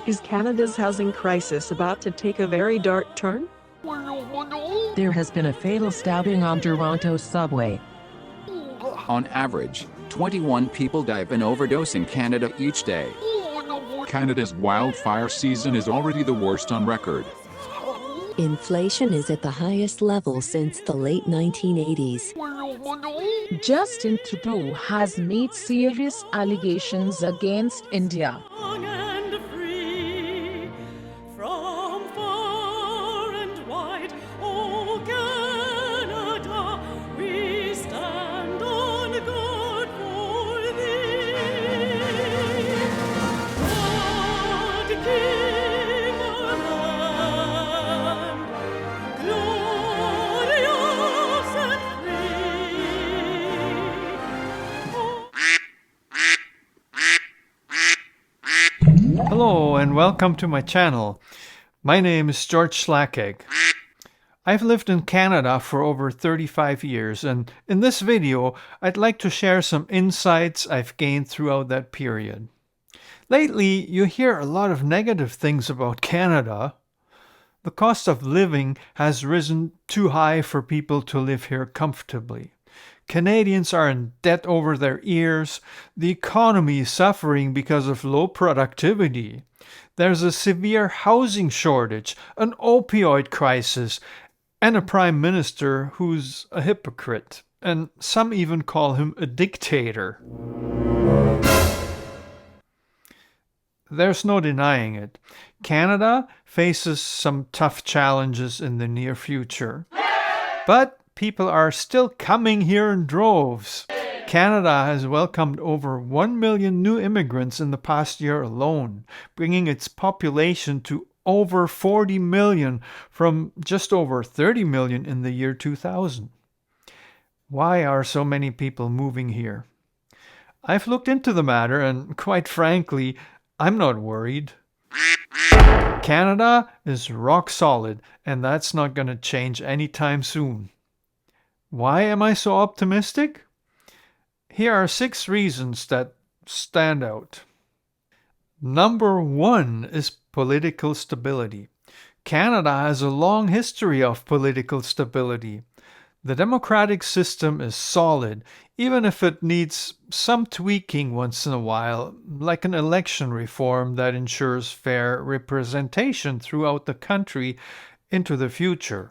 Is Canada's housing crisis about to take a very dark turn? There has been a fatal stabbing on Toronto's subway. On average, 21 people die of an overdose in Canada each day. Canada's wildfire season is already the worst on record. Inflation is at the highest level since the late 1980s. Justin Trudeau has made serious allegations against India. Hello and welcome to my channel. My name is George Schlacegg. I've lived in Canada for over 35 years, and in this video I'd like to share some insights I've gained throughout that period. Lately, you hear a lot of negative things about Canada. The cost of living has risen too high for people to live here comfortably. Canadians are in debt over their ears. The economy is suffering because of low productivity. There's a severe housing shortage, an opioid crisis, and a prime minister who's a hypocrite. And some even call him a dictator. There's no denying it. Canada faces some tough challenges in the near future. But people are still coming here in droves. Canada has welcomed over 1 million new immigrants in the past year alone, bringing its population to over 40 million from just over 30 million in the year 2000. Why are so many people moving here? I've looked into the matter and, quite frankly, I'm not worried. Canada is rock solid, and that's not going to change anytime soon. Why am I so optimistic? Here are 6 reasons that stand out. Number 1 is political stability. Canada has a long history of political stability. The democratic system is solid, even if it needs some tweaking once in a while, like an election reform that ensures fair representation throughout the country into the future.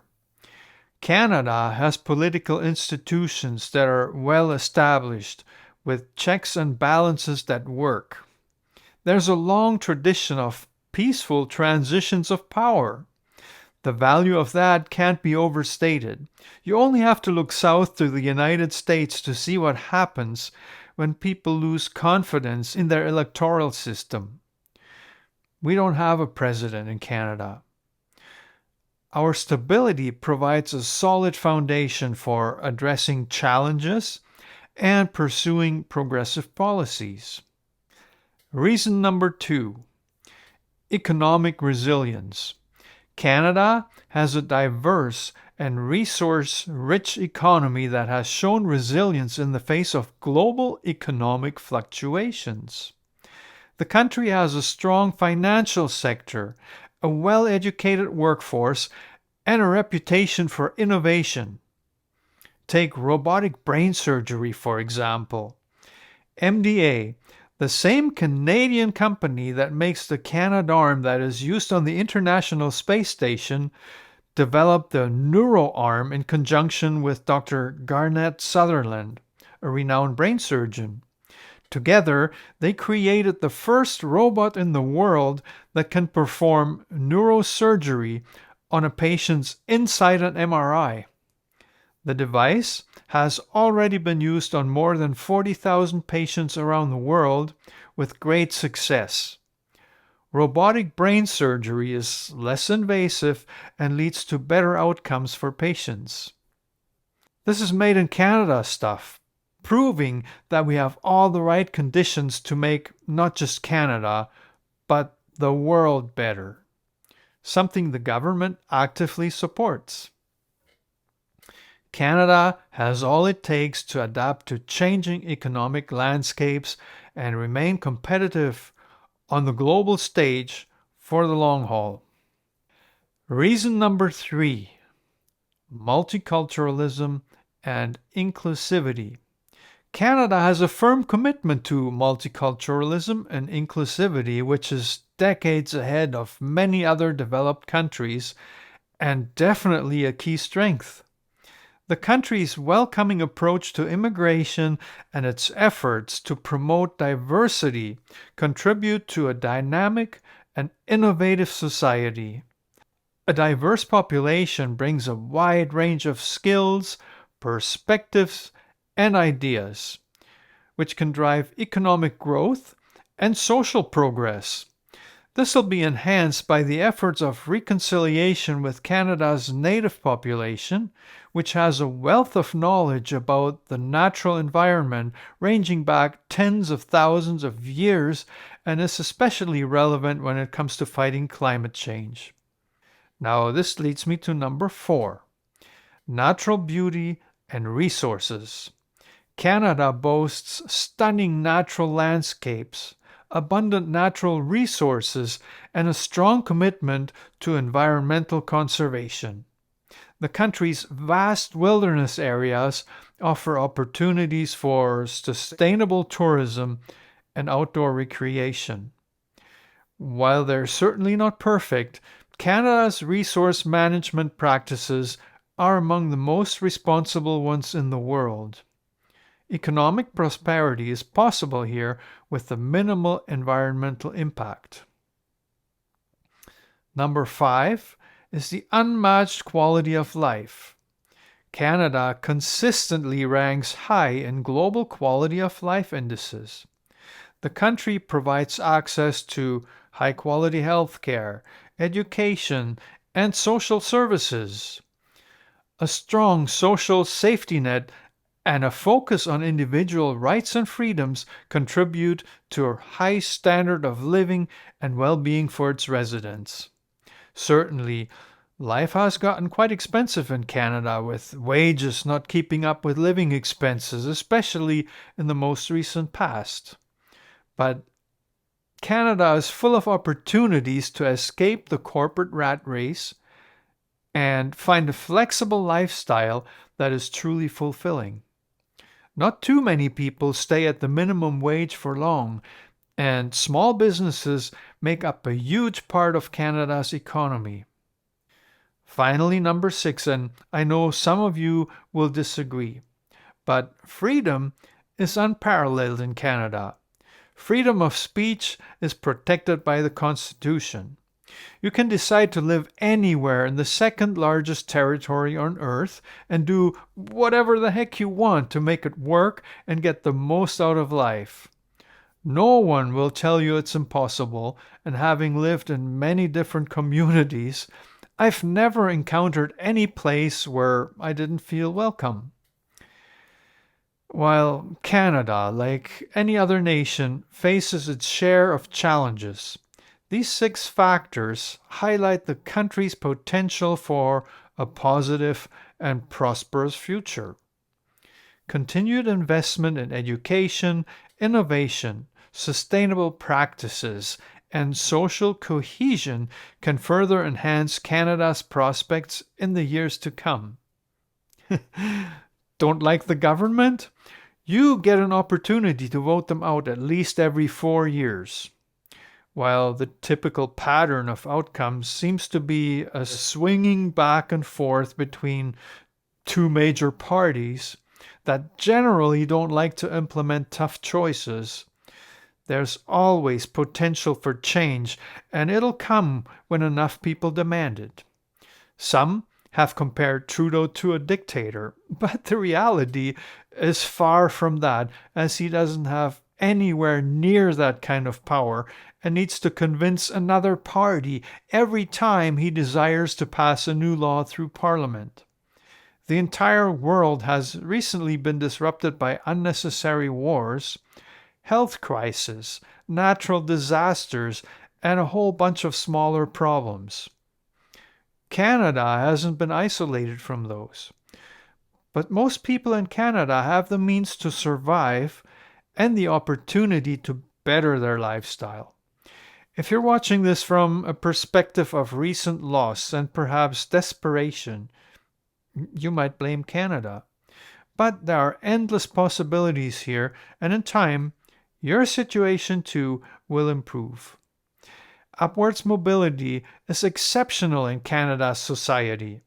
Canada has political institutions that are well established, with checks and balances that work. There's a long tradition of peaceful transitions of power. The value of that can't be overstated. You only have to look south to the United States to see what happens when people lose confidence in their electoral system. We don't have a president in Canada. Our stability provides a solid foundation for addressing challenges and pursuing progressive policies. Reason number 2, economic resilience. Canada has a diverse and resource-rich economy that has shown resilience in the face of global economic fluctuations. The country has a strong financial sector, a well-educated workforce, and a reputation for innovation. Take robotic brain surgery, for example. MDA, the same Canadian company that makes the Canadarm that is used on the International Space Station, developed the NeuroArm in conjunction with Dr. Garnet Sutherland, a renowned brain surgeon. Together, they created the first robot in the world that can perform neurosurgery on a patient's inside an MRI. The device has already been used on more than 40,000 patients around the world with great success. Robotic brain surgery is less invasive and leads to better outcomes for patients. This is made in Canada stuff, proving that we have all the right conditions to make not just Canada, but the world better. Something the government actively supports. Canada has all it takes to adapt to changing economic landscapes and remain competitive on the global stage for the long haul. Reason number 3, multiculturalism and inclusivity. Canada has a firm commitment to multiculturalism and inclusivity, which is decades ahead of many other developed countries and definitely a key strength. The country's welcoming approach to immigration and its efforts to promote diversity contribute to a dynamic and innovative society. A diverse population brings a wide range of skills, perspectives, and ideas, which can drive economic growth and social progress. This will be enhanced by the efforts of reconciliation with Canada's native population, which has a wealth of knowledge about the natural environment ranging back tens of thousands of years and is especially relevant when it comes to fighting climate change. Now, this leads me to number 4, natural beauty and resources. Canada boasts stunning natural landscapes, abundant natural resources, and a strong commitment to environmental conservation. The country's vast wilderness areas offer opportunities for sustainable tourism and outdoor recreation. While they're certainly not perfect, Canada's resource management practices are among the most responsible ones in the world. Economic prosperity is possible here with a minimal environmental impact. Number 5 is the unmatched quality of life. Canada consistently ranks high in global quality of life indices. The country provides access to high-quality healthcare, education, and social services. A strong social safety net and a focus on individual rights and freedoms contribute to a high standard of living and well-being for its residents. Certainly, life has gotten quite expensive in Canada, with wages not keeping up with living expenses, especially in the most recent past. But Canada is full of opportunities to escape the corporate rat race and find a flexible lifestyle that is truly fulfilling. Not too many people stay at the minimum wage for long, and small businesses make up a huge part of Canada's economy. Finally, number 6, and I know some of you will disagree, but freedom is unparalleled in Canada. Freedom of speech is protected by the Constitution. You can decide to live anywhere in the second largest territory on Earth and do whatever the heck you want to make it work and get the most out of life. No one will tell you it's impossible, and having lived in many different communities, I've never encountered any place where I didn't feel welcome. While Canada, like any other nation, faces its share of challenges, these 6 factors highlight the country's potential for a positive and prosperous future. Continued investment in education, innovation, sustainable practices, and social cohesion can further enhance Canada's prospects in the years to come. Don't like the government? You get an opportunity to vote them out at least every 4 years. While the typical pattern of outcomes seems to be a swinging back and forth between 2 major parties that generally don't like to implement tough choices, there's always potential for change, and it'll come when enough people demand it. Some have compared Trudeau to a dictator, but the reality is far from that, as he doesn't have anywhere near that kind of power and needs to convince another party every time he desires to pass a new law through Parliament. The entire world has recently been disrupted by unnecessary wars, health crises, natural disasters, and a whole bunch of smaller problems. Canada hasn't been isolated from those. But most people in Canada have the means to survive and the opportunity to better their lifestyle. If you're watching this from a perspective of recent loss and perhaps desperation, you might blame Canada. But there are endless possibilities here, and in time, your situation too will improve. Upwards mobility is exceptional in Canada's society.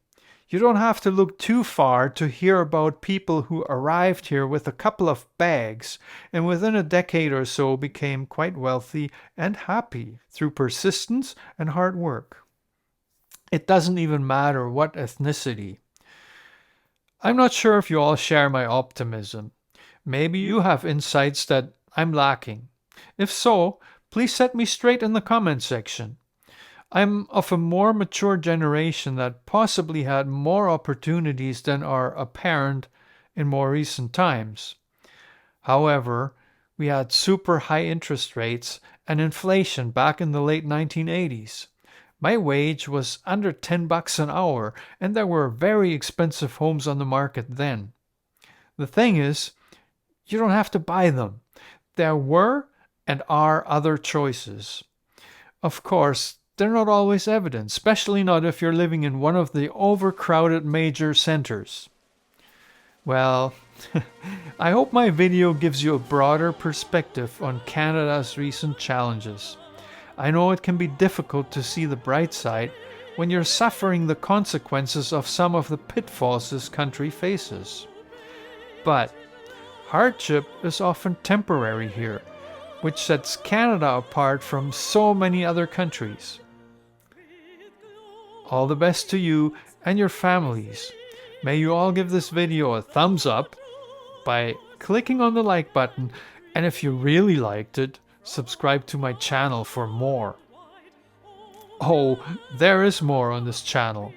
You don't have to look too far to hear about people who arrived here with a couple of bags and within a decade or so became quite wealthy and happy through persistence and hard work. It doesn't even matter what ethnicity. I'm not sure if you all share my optimism. Maybe you have insights that I'm lacking. If so, please set me straight in the comment section. I'm of a more mature generation that possibly had more opportunities than are apparent in more recent times. However, we had super high interest rates and inflation back in the late 1980s. My wage was under $10 an hour, and there were very expensive homes on the market then. The thing is, you don't have to buy them. There were and are other choices. Of course, they're not always evident, especially not if you're living in one of the overcrowded major centers. Well, I hope my video gives you a broader perspective on Canada's recent challenges. I know it can be difficult to see the bright side when you're suffering the consequences of some of the pitfalls this country faces. But hardship is often temporary here, which sets Canada apart from so many other countries. All the best to you and your families. May you all give this video a thumbs up by clicking on the like button, and if you really liked it, subscribe to my channel for more. Oh, there is more on this channel.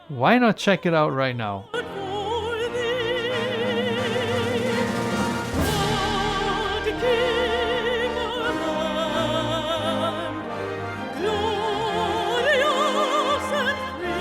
Why not check it out right now? Glorious and free.